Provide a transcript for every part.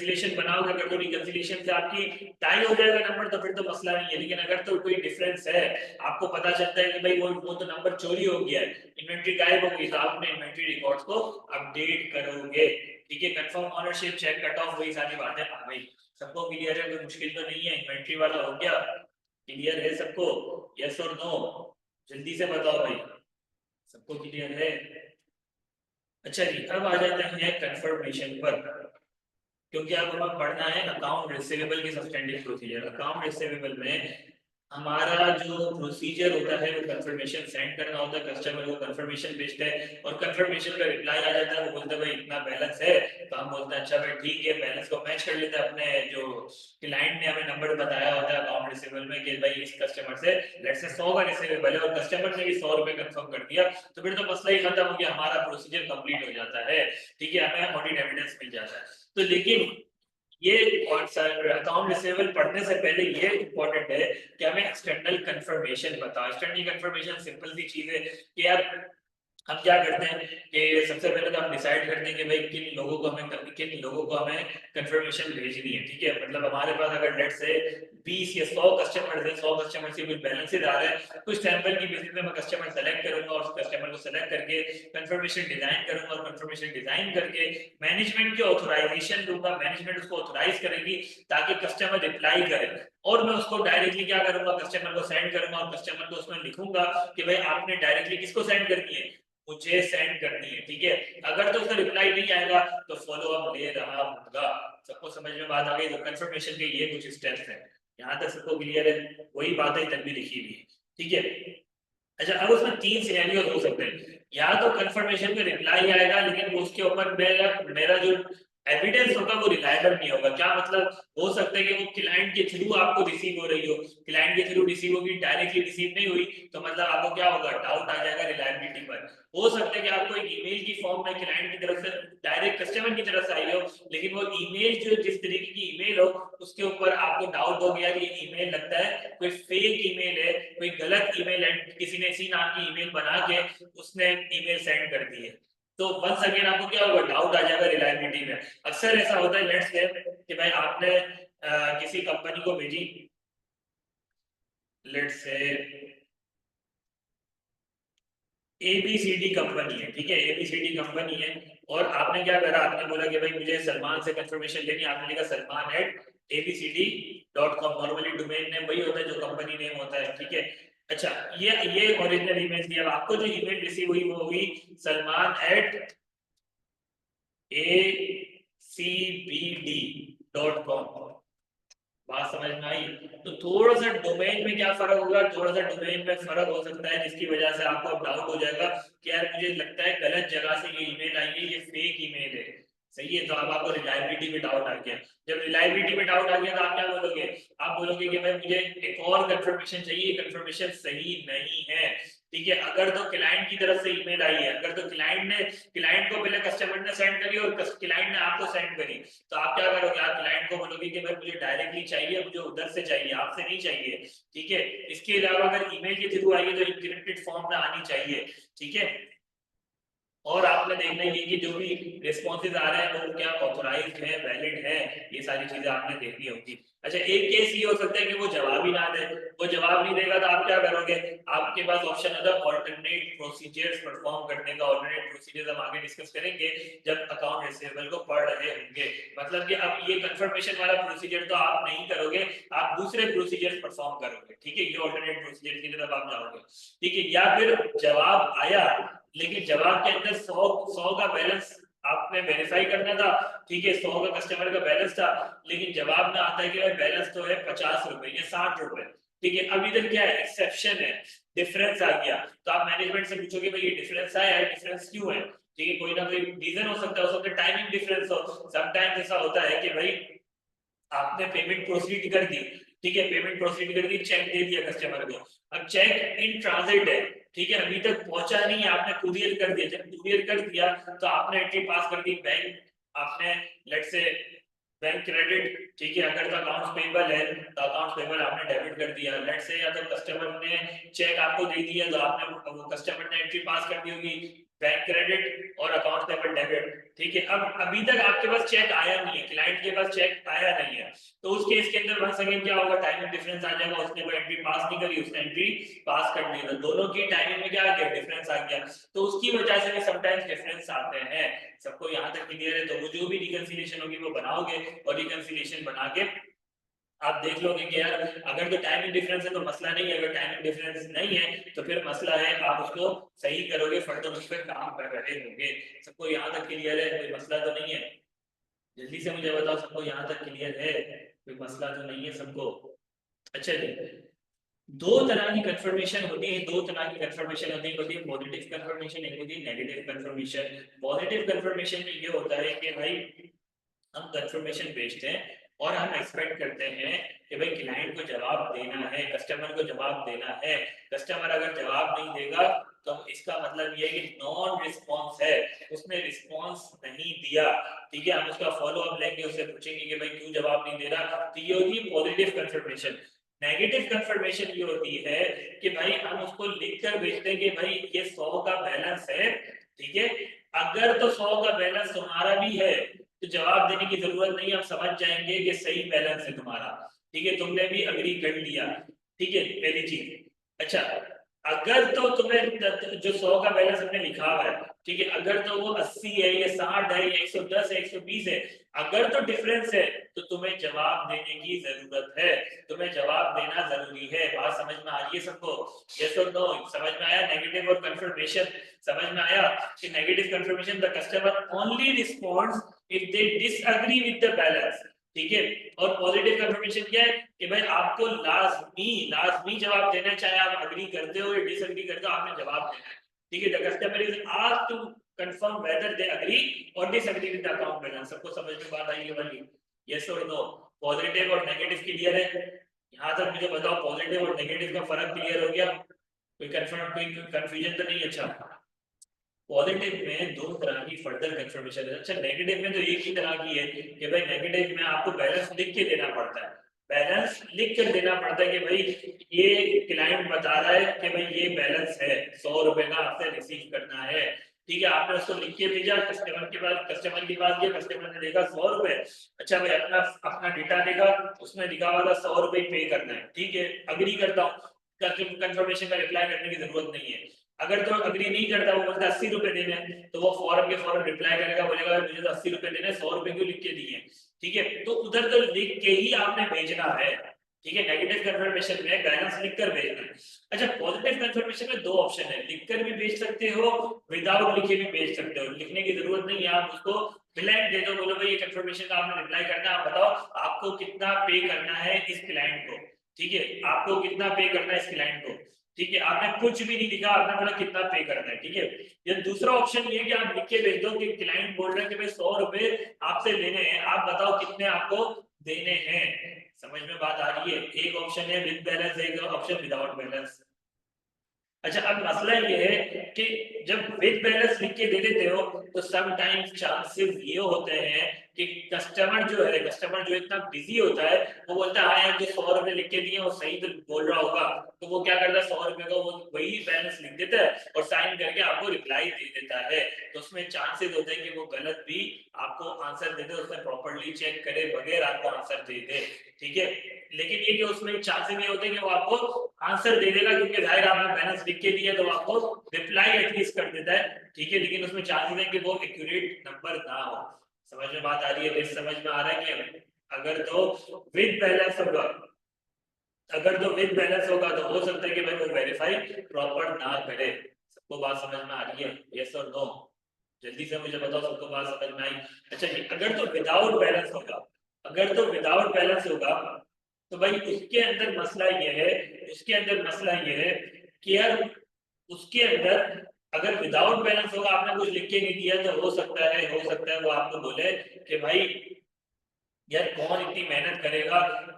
Reconciliation बनाओगे, अगर तो रिकंसिलिएशन से आपकी टाई हो जाएगा नंबर तो फिर तो मसला नहीं है, लेकिन अगर तो कोई डिफरेंस है, आपको पता चलता है कि भाई वो तो नंबर चोरी हो गया है, इन्वेंट्री गायब हो गई, तो आप अपने इन्वेंट्री रिकॉर्ड्स को अपडेट करोगे। ठीक है, confirm ownership check cut off, वही सारी बातें आ गई। सबको क्लियर है, कोई मुश्किल तो नहीं है? इन्वेंट्री वाला हो गया, क्लियर है सबको? यस और नो, जल्दी से बताओ भाई, सबको क्लियर है? अच्छा जी, अब आ जाते हैं कंफर्मेशन पर, क्योंकि अब हमें पढ़ना है अकाउंट रिसीवेबल की सब्सटेंटिव प्रोसीजर। अकाउंट रिसीवेबल में हमारा जो प्रोसीजर होता है वो कंफर्मेशन सेंड करना होता है, कस्टमर को कंफर्मेशन भेजते हैं और कंफर्मेशन का रिप्लाई आ जाता है, वो बोलते हैं भाई इतना बैलेंस है, तो हम बोलते हैं अच्छा भाई ठीक है, बैलेंस को मैच कर लेते हैं अपने जो क्लाइंट ने हमें नंबर बताया होता है अकाउंट रिसीवेबल में कि भाई इस कस्टमर से लेट्स से 100 का रिसीवेबल है और कस्टमर ने भी 100 रुपए कंफर्म कर दिया, तो फिर तो मसला ही खत्म हो गया, हमारा प्रोसीजर कंप्लीट हो जाता है। ठीक है, हमें ऑडिट एविडेंस मिल जाता है। तो लेकिन ये अकाउंट रिसीवेबल पढ़ने से पहले ये इंपॉर्टेंट है कि हमें एक्सटर्नल कंफर्मेशन बताओ। एक्सटर्नल कंफर्मेशन सिंपल सी चीज है कि यार हम क्या करते हैं कि सबसे पहले तो हम डिसाइड करते हैं कि भाई किन लोगों को हमें कंफर्मेशन भेजनी है। ठीक है, मतलब हमारे पास अगर लेट से 20 या 100 कस्टमर्स हैं, 100 कस्टमर से कुछ बैलेंसेस आ रहे हैं, कुछ सैंपल की बेसिस पे मैं कस्टमर सेलेक्ट करूंगा और उस कस्टमर को सेलेक्ट करके कंफर्मेशन डिजाइन करूंगा और कंफर्मेशन डिजाइन करके मैनेजमेंट की ऑथराइजेशन दूंगा, मैनेजमेंट उसको ऑथराइज करेगी ताकि कस्टमर रिप्लाई करे, और मैं उसको डायरेक्टली क्या करूंगा, कस्टमर को सेंड करूंगा और कस्टमर को उसमें लिखूंगा कि भाई आपने डायरेक्टली किसको सेंड करनी है, मुझे सेंड करनी है। ठीक है, अगर तो उसका रिप्लाई नहीं आएगा तो फॉलो अप ले रहा होगा। सबको समझ में बात आ गई? तो कंफर्मेशन के ये कुछ स्टेप्स हैं, यहाँ तक सबको क्लियर है? वही बातें इधर भी लिखी हुई है। ठीक है, अच्छा अब उसमें तीन सिनेरियो हो सकते हैं, या तो कंफर्मेशन में रिप्लाई आएगा लेकिन उसके ऊपर मेरा मेरा जो एविडेंस होगा वो रिलायबल नहीं होगा। क्या मतलब? हो सकता है कि वो क्लाइंट के थ्रू आपको रिसीव हो रही हो, क्लाइंट के थ्रू रिसीव होगी, डायरेक्टली रिसीव नहीं हुई, तो मतलब आपको क्या होगा, डाउट आ जाएगा रिलायबिलिटी पर। हो सकता है कि आपको एक ईमेल की फॉर्म में क्लाइंट की तरफ से डायरेक्ट कस्टमर की तरफ से आई हो, लेकिन वो ईमेल जो जिस तरीके की ईमेल हो उसके ऊपर आपको डाउट हो गया कि ये ईमेल लगता है कोई फेक ईमेल है, कोई गलत ईमेल है, किसी ने इसी नाम की ईमेल बना के उसने ईमेल सेंड कर दी है, तो वंस अगेन आपको क्या होगा, डाउट आ जाएगा रिलायबिलिटी में। अक्सर ऐसा होता है लेट्स से कि भाई आपने किसी कंपनी को भेजी, लेट्स से एबीसीडी कंपनी है। ठीक है, एबीसीडी कंपनी है और आपने क्या करा, आपने बोला कि भाई मुझे सलमान से कंफर्मेशन लेनी है, आपने लिखा salman@abcd.com। नॉर्मली डोमेन नेम वही होता है जो कंपनी नेम होता है। ठीक है, अच्छा ये ओरिजिनल ईमेल थी। अब आपको जो ईमेल रिसीव हुई वो हुई salman@acbd.com। बात समझ में आई? तो थोड़ा सा डोमेन में क्या फर्क होगा, थोड़ा सा डोमेन में फर्क हो सकता है, जिसकी वजह से आपको डाउट हो जाएगा कि यार मुझे लगता है गलत जगह से ये ईमेल आई है, ये फेक ईमेल है। सही है, तो अब आपको रिलायबिलिटी में डाउट आ गया। जब रिलायबिलिटी में डाउट आ गया तो आप क्या बोलोगे, आप बोलोगे कि भाई मुझे एक और कंफर्मेशन चाहिए, कंफर्मेशन सही नहीं है। ठीक है, अगर तो क्लाइंट की तरफ से ईमेल आई है, अगर तो क्लाइंट को पहले कस्टमर ने सेंड करी और क्लाइंट ने आपको सेंड करी, तो आप क्या करोगे, आप क्लाइंट को बोलोगे कि भाई मुझे डायरेक्टली चाहिए, मुझे उधर से चाहिए, आपसे नहीं चाहिए। ठीक है, इसके अलावा अगर ईमेल के थ्रू आई है तो इंक्रिप्टेड फॉर्म में आनी चाहिए। ठीक है, और आपने देखना है कि जो भी रिस्पॉन्सेज आ रहे हैं वो क्या ऑथोराइज्ड है, वैलिड है, ये सारी चीजें आपने देखनी होगी। अच्छा, एक केस ये हो सकता है कि वो जवाब ही ना दे, वो जवाब नहीं देगा तो आप क्या करोगे, आपके पास ऑप्शन होता है ऑल्टरनेट प्रोसीजर्स परफॉर्म करने का। ऑल्टरनेट प्रोसीजर्स हम आगे डिस्कस करेंगे जब अकाउंट रिसीवेबल को पढ़ रहे होंगे। मतलब कि अब ये कंफर्मेशन वाला प्रोसीजर तो आप नहीं करोगे, आप दूसरे प्रोसीजर्स परफॉर्म करोगे। ठीक है, ये ऑल्टरनेट प्रोसीजर की तरफ आप जाओगे। ठीक है, या फिर जवाब आया लेकिन जवाब के अंदर 100 का बैलेंस आपने वेरीफाई करना था। ठीक है, 100 का कस्टमर का बैलेंस था, लेकिन जवाब में आता है कि बैलेंस तो है 50 रुपए या 60 रुपए। ठीक है, अब इधर क्या है, एक्सेप्शन है, डिफरेंस आ गया, तो आप मैनेजमेंट से पूछोगे भाई ये डिफरेंस आया है, डिफरेंस क्यों है? ठीक है, कोई ना कोई रीजन हो सकता है टाइमिंग डिफरेंस हो। समटाइम्स ऐसा होता है कि भाई आपने पेमेंट प्रोसीड कर दी, ठीक है, पेमेंट प्रोसीड कर दी, चेक दे दिया कस्टमर को, अब चेक इन ट्रांजिट है, ठीक है, अभी तक पहुंचा नहीं है, आपने कुरियर कर दिया, जब कुरियर कर दिया तो आपने एंट्री पास कर दी बैंक, आपने लेट से बैंक क्रेडिट। ठीक है, अगर तो अकाउंट्स पेबल है तो अकाउंट्स पेबल आपने डेबिट कर दिया, लेट से, या तो कस्टमर ने चेक आपको दे दिया तो आपने वो कस्टमर ने एंट्री पास कर दी होगी बैंक क्रेडिट और अकाउंट पेबल डेबिट, ठीक है। अब अभी तक आपके पास चेक आया नहीं है, क्लाइंट के पास चेक आया नहीं है, तो उस केस के अंदर वंस अगेन क्या होगा, टाइमिंग डिफरेंस आ जाएगा, उसने कोई एंट्री पास नहीं करी, उसने एंट्री पास कर दी, तो दोनों की टाइमिंग में क्या आ गया, डिफरेंस आ गया, तो उसकी वजह से भी समटाइम्स डिफरेंस आते हैं। सबको यहाँ तक क्लियर है? तो वो जो भी रिकंसिलिएशन होगी वो बनाओगे, और रिकंसिलिएशन बना के आप देख लोगे कि यार अगर तो टाइमिंग डिफरेंस है तो मसला नहीं है, अगर टाइमिंग डिफरेंस नहीं है तो फिर मसला है, आप उसको सही करोगे, फर्दर उस पर काम कर रहे होंगे। सबको यहाँ तक क्लियर है? कोई मसला तो नहीं है? जल्दी से मुझे बताओ, सबको यहाँ तक क्लियर है? कोई मसला तो नहीं है सबको? अच्छा जी, दो तरह की कंफर्मेशन होती है, दो तरह की कंफर्मेशन होती है पॉजिटिव कंफर्मेशन, एक होती है नेगेटिव कंफर्मेशन। पॉजिटिव कंफर्मेशन में ये होता है कि भाई हम कंफर्मेशन भेजते हैं और हम एक्सपेक्ट करते हैं कि भाई क्लाइंट को जवाब देना है, कस्टमर को जवाब देना है। कस्टमर अगर जवाब नहीं देगा तो इसका मतलब ये है कि नॉन रिस्पॉन्स है, उसने रिस्पॉन्स नहीं दिया, ठीक है। हम उसका फॉलो अप लेंगे, उससे पूछेंगे कि भाई क्यों जवाब नहीं दे रहा, तो ये होती है पॉजिटिव कंफर्मेशन। नेगेटिव कंफर्मेशन ये होती है कि भाई हम उसको लिख कर भेजते हैं कि भाई ये 100 का बैलेंस है, ठीक है, अगर तो 100 का बैलेंस तुम्हारा भी है तो जवाब देने की जरूरत नहीं, हम समझ जाएंगे कि सही बैलेंस है तुम्हारा, ठीक है, तुमने भी अग्री कर लिया, ठीक है, पहली चीज। अच्छा, अगर तो तुम्हें जो 100 का बैलेंस हमने लिखा हुआ है, ठीक है, अगर तो वो 80 है या 60 है या 110 है 120 है, अगर तो डिफरेंस है तो तुम्हें जवाब देने की जरूरत है, तुम्हें जवाब देना जरूरी है। बात समझ में आ रही है सबको? यस और नो? समझ में आया नेगेटिव और कंफर्मेशन? समझ में आया कि negative confirmation the customer only responds if they disagree with the balance, ठीक है। और पॉजिटिव कंफर्मेशन क्या है कि भाई आपको लाजमी लाजमी जवाब देना, चाहे आप अग्री करते हो या डिसएग्री करते हो, आपने जवाब देना है, ठीक है। The customer is asked to confirm whether they agree और disagree with the account balance. सबको समझ में बात आई है वाली? यस और नो? पॉजिटिव और नेगेटिव क्लियर है? यहाँ तक मुझे बताओ, पॉजिटिव और नेगेटिव का फर्क क्लियर हो गया? कोई कंफ्यूजन तो नहीं? अच्छा, पॉजिटिव में दो तरह की फर्दर कंफर्मेशन है। अच्छा, नेगेटिव में तो एक ही तरह की है कि भाई नेगेटिव में आपको बैलेंस लिख के देना पड़ता है, बैलेंस लिख कर देना पड़ता है कि भाई ये क्लाइंट बता रहा है कि भाई ये बैलेंस है, 100 रुपए का आपसे रिसीव करना है, ठीक है, आपने उसको लिख के भेजा, कस्टमर के पास गया, कस्टमर ने देखा 100 रुपए, अच्छा भाई अपना अपना डेटा देखा, उसमें लिखा हुआ था 100 रुपए पे करना है, ठीक है, अग्री करता हूँ, कंफर्मेशन का रिप्लाई करने की जरूरत नहीं है। अगर तो अग्री नहीं करता, वो बोलता 80 रुपए देने हैं, तो वो फौरन के फौरन रिप्लाई करेगा, बोलेगा मुझे तो 80 रुपए देने, 100 रुपए क्यों लिख के दिए, ठीक है। तो उधर तो लिख के ही आपने भेजना है, ठीक है। नेगेटिव कंफर्मेशन में बैलेंस लिखकर भेजना है। अच्छा, पॉजिटिव कंफर्मेशन में दो ऑप्शन है, लिखकर भी भेज सकते हो, विदाउट लिखे भी भेज सकते हो, लिखने की जरूरत नहीं है, आप उसको ब्लैंक दे दो, बोलो भाई ये कंफर्मेशन का आपने रिप्लाई करना है, आप बताओ आपको कितना पे करना है इस क्लाइंट को, ठीक है, आपको कितना पे करना है इस क्लाइंट को, ठीक है, आपने कुछ भी नहीं लिखा, आपने बोला कितना पे करना है, ठीक है। ये दूसरा ऑप्शन ये कि आप लिख के भेज दो कि क्लाइंट बोल रहे हैं कि भाई 100 रुपए आपसे लेने हैं, आप बताओ कितने आपको देने हैं। समझ में बात आ रही है? एक ऑप्शन है विद बैलेंस, एक ऑप्शन विदाउट बैलेंस। अच्छा, अब मसला ये है कि जब विद बैलेंस लिख के दे देते हो तो सम टाइम्स चांसेस ये होते हैं कि कस्टमर जो इतना बिजी होता है, वो बोलता है हाँ यार जो 100 रुपए लिख के दिए वो सही तो बोल रहा होगा, तो वो क्या करता है 100 रुपए का वो वही बैलेंस लिख देता है और साइन करके आपको रिप्लाई दे देता है। तो उसमें चांसेस होते हैं कि वो गलत भी आपको आंसर दे दे, उसमें प्रॉपर्ली चेक करे बगैर आपको आंसर दे दे, ठीक है। लेकिन ये कि उसमें चांसेस ये होते हैं कि वो आपको आंसर दे देगा, क्योंकि जाहिर आपने बैलेंस लिख के दिया तो आपको रिप्लाई एटलीस्ट कर देता है, ठीक है, लेकिन उसमें चांसेस है कि वो एक्यूरेट नंबर ना हो। समझ में बात आ रही है? समझ में आ रहा है कि अगर तो विद बैलेंस होगा, अगर तो विद बैलेंस होगा तो हो सकता है कि भाई वो वेरीफाई प्रॉपर ना करे। सबको बात समझ में आ रही है? यस और नो? जल्दी से मुझे बताओ, सबको बात समझ में आई? अच्छा जी, अगर तो विदाउट बैलेंस होगा, अगर तो विदाउट बैलेंस होगा तो भाई उसके अंदर मसला ये है, उसके अंदर मसला ये है कि यार उसके अंदर अगर विदाउट बैलेंस होगा, आपने कुछ लिख के नहीं दिया, तो हो सकता है वो आपको बोले कि भाई यार कौन इतनी मेहनत करेगा,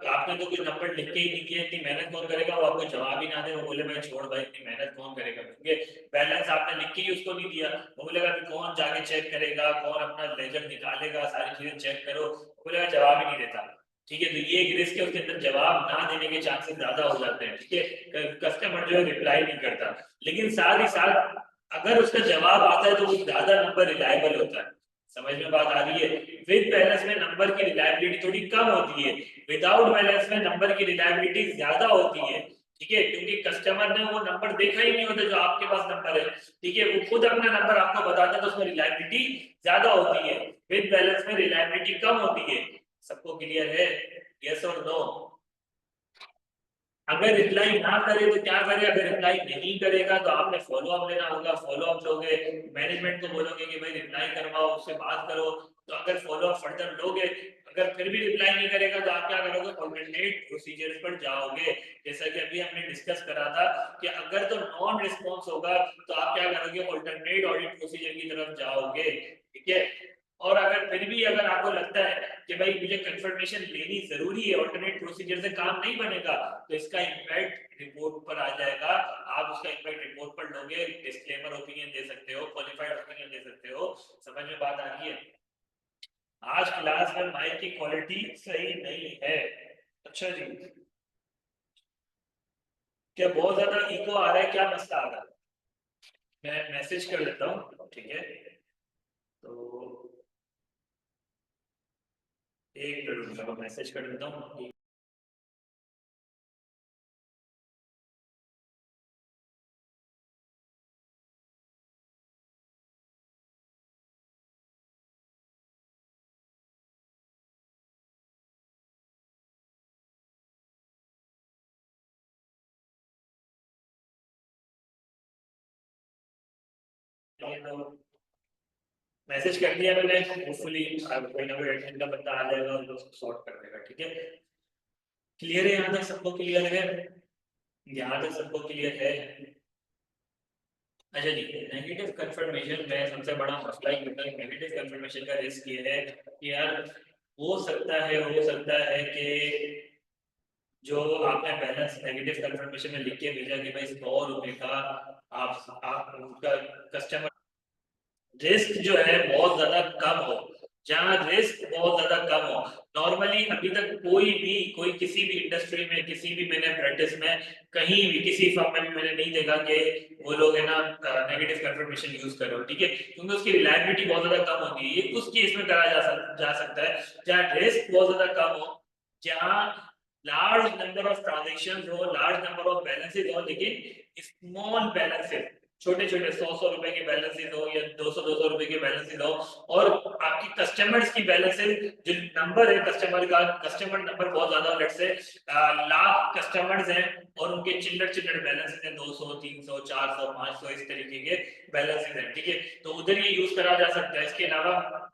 आपने तो कुछ नंबर लिख के ही नहीं दिया, इतनी मेहनत कौन करेगा, वो आपको जवाब ही ना दे, वो बोले भाई छोड़ भाई इतनी मेहनत कौन करेगा, क्योंकि बैलेंस आपने लिख के ही उसको नहीं दिया, वो बोलेगा कि कौन जाके चेक करेगा, कौन अपना लेजर निकालेगा, सारी चीजें चेक करो, वो बोलेगा जवाब ही नहीं देता, ठीक है। तो ये एक रिस्क है, उसके अंदर जवाब ना देने के चांसेस ज्यादा हो जाते हैं, ठीक है, कस्टमर जो है रिप्लाई नहीं करता। लेकिन साथ ही साथ अगर उसका जवाब आता है तो वो ज्यादा नंबर रिलायबल होता है। समझ में बात आ रही है? विद बैलेंस में नंबर की रिलायबिलिटी थोड़ी कम होती है, विदाउट बैलेंस में नंबर की रिलायबिलिटी ज्यादा होती है। ठीक है, क्योंकि कस्टमर ने वो नंबर देखा ही नहीं होता जो आपके पास नंबर है। ठीक है, वो खुद अपना नंबर आपको बताता है तो उसमें रिलायबिलिटी ज्यादा होती है, विद बैलेंस में रिलायबिलिटी कम होती है। सबको क्लियर है? यस और नो? अगर रिप्लाई ना करे तो क्या करे? अगर रिप्लाई नहीं करेगा तो आपने फॉलो अप लेना होगा, फॉलो अप लोगे, मैनेजमेंट को बोलोगे कि भाई रिप्लाई करवाओ, उससे बात करो। तो अगर फॉलो अप फर्दर लोगे, अगर फिर भी रिप्लाई नहीं करेगा तो आप क्या करोगे? ऑल्टरनेट प्रोसीजर्स पर जाओगे। जैसा कि अभी हमने डिस्कस करा था कि अगर तो नॉन रिस्पॉन्स होगा तो आप क्या करोगे? ऑल्टरनेट ऑडिट प्रोसीजर की तरफ जाओगे। ठीक है, और अगर फिर भी अगर आपको लगता है कि भाई मुझे कंफर्मेशन लेनी जरूरी है, ऑल्टरनेट प्रोसीजर से काम नहीं बनेगा, तो इसका इम्पैक्ट रिपोर्ट पर आ जाएगा। आप उसका इम्पैक्ट रिपोर्ट पर लोगे, डिस्क्लेमर ओपिनियन दे सकते हो, क्वालिफाइड ओपिनियन दे सकते हो। समझ में बात आ रही है? आज क्लास में माइक की क्वालिटी सही नहीं है। अच्छा जी, क्या बहुत ज्यादा इको आ रहा है? क्या मसला आ रहा है? मैं मैसेज कर देता हूँ, ठीक है? तो एक मिनट मैसेज कर देता हूँ। मैसेज कर दिया मैंने, होपफुली कोई ना कोई एडमिन का बंदा आ जाएगा और उसको सॉर्ट कर देगा। ठीक है, क्लियर है? यहाँ तक सबको क्लियर है? यहाँ तक सबको क्लियर है? अच्छा जी, नेगेटिव कंफर्मेशन में सबसे बड़ा मसला ये होता है, नेगेटिव कंफर्मेशन का रिस्क ये है कि यार हो सकता है कि जो आपने बैलेंस नेगेटिव कंफर्मेशन में लिख के भेजा कि भाई 100 रुपए का आप उनका कस्टमर रिस्क जो है बहुत ज्यादा कम हो, जहाँ रिस्क बहुत ज्यादा कम हो। नॉर्मली अभी तक कोई किसी भी इंडस्ट्री में, किसी भी मैंने प्रैक्टिस में कहीं भी किसी फर्म में भी मैंने नहीं देखा कि वो लोग है ना नेगेटिव कंफर्मेशन यूज कर रहे हो। ठीक है, क्योंकि उसकी रिलायबिलिटी बहुत ज्यादा कम होती है। ये उस केस में करा जा सकता है जहाँ रिस्क बहुत ज्यादा कम हो, जहाँ लार्ज नंबर ऑफ ट्रांजेक्शन हो, लार्ज नंबर ऑफ बैलेंसेज हो, लेकिन स्मॉल बैलेंसेज, छोटे छोटे 100 100 रुपए के बैलेंसेज हो या 200 200 रुपए के बैलेंसेज हो, और आपकी कस्टमर्स की बैलेंसेज जो नंबर है कस्टमर का, कस्टमर नंबर बहुत ज्यादा, लेट्स से लाख कस्टमर्स हैं और उनके चिल्लर चिल्लर बैलेंसेज हैं 200 300 400 500 इस तरीके के बैलेंसेज हैं। ठीक है, तो उधर ये यूज करा जा सकता है। इसके अलावा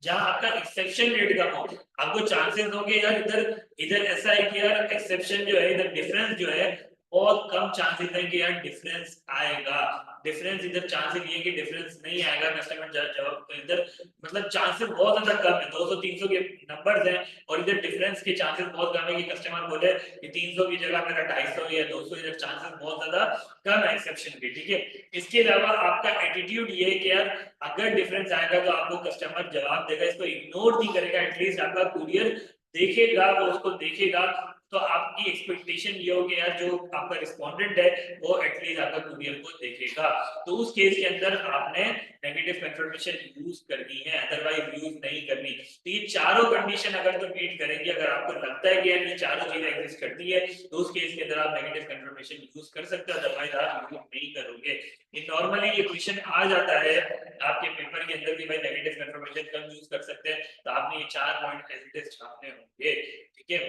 जहां आपका एक्सेप्शन रेट कम हो, आपको चांसेस होंगे यार इधर इधर ऐसा है कि यार एक्सेप्शन जो है, इधर डिफरेंस जो है बहुत कम चांसेस है कि यार डिफरेंस आएगा। डिफरेंस इधर चांसेस ये कि डिफरेंस नहीं आएगा, कस्टमर जवाब तो इधर मतलब चांसेस बहुत ज्यादा कम है, 200 300 के नंबर्स हैं और इधर डिफरेंस के चांसेस बहुत कम है कि कस्टमर बोले कि 300 की जगह मेरा 250 या 200, इधर चांसेस बहुत ज्यादा कम है एक्सेप्शन के। ठीक है, इसके अलावा आपका एटीट्यूड ये है कि यार अगर डिफरेंस आएगा तो आपको कस्टमर जवाब देगा, इसको इग्नोर नहीं करेगा, एटलीस्ट आपका कुरियर देखेगा, वो उसको देखेगा। तो आपकी एक्सपेक्टेशन ये होगी यार जो आपका रिस्पोंडेंट है वो एटलीस्ट आपका कुरियर को देखेगा। तो उस केस के अंदर आपने नेगेटिव कंफर्मेशन यूज करनी है, अदरवाइज यूज नहीं करनी। तो ये चारों कंडीशन अगर तो मीट करेंगे, अगर आपको लगता है कि यार ये चारों चीजें एग्जिस्ट करती है, तो उस केस के अंदर आप नेगेटिव कंफर्मेशन यूज कर सकते हो, अदरवाइज आप यूज नहीं करोगे। ये नॉर्मली ये क्वेश्चन आ जाता है आपके पेपर के अंदर कि भाई नेगेटिव कंफर्मेशन कब यूज कर सकते हैं, तो आपने ये 4 पॉइंट एज छापने होंगे। ठीक है,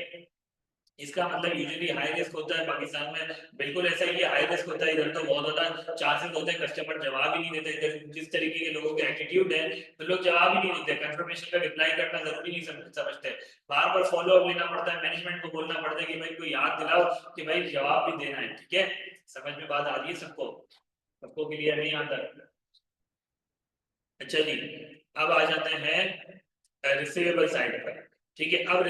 इसका मतलब यूजुअली हाई रिस्क होता है पाकिस्तान में, बिल्कुल ऐसा ही हाई रिस्क होता है। इधर तो बहुत ज्यादा चांसेस होते हैं कस्टमर जवाब ही नहीं देते, इधर जिस तरीके के लोगों के एटीट्यूड है तो लोग जवाब ही नहीं देते, कंफर्मेशन का रिप्लाई करना जरूरी नहीं समझते, बार बार फॉलो अप लेना पड़ता है, मैनेजमेंट को बोलना पड़ता है कि भाई कोई याद दिलाओ कि भाई जवाब भी देना है। ठीक है, समझ में बात आ रही है सबको? सबको क्लियर नहीं आता? अच्छा जी, अब आ जाते हैं रिसीवेबल साइड पर। ठीक है, अब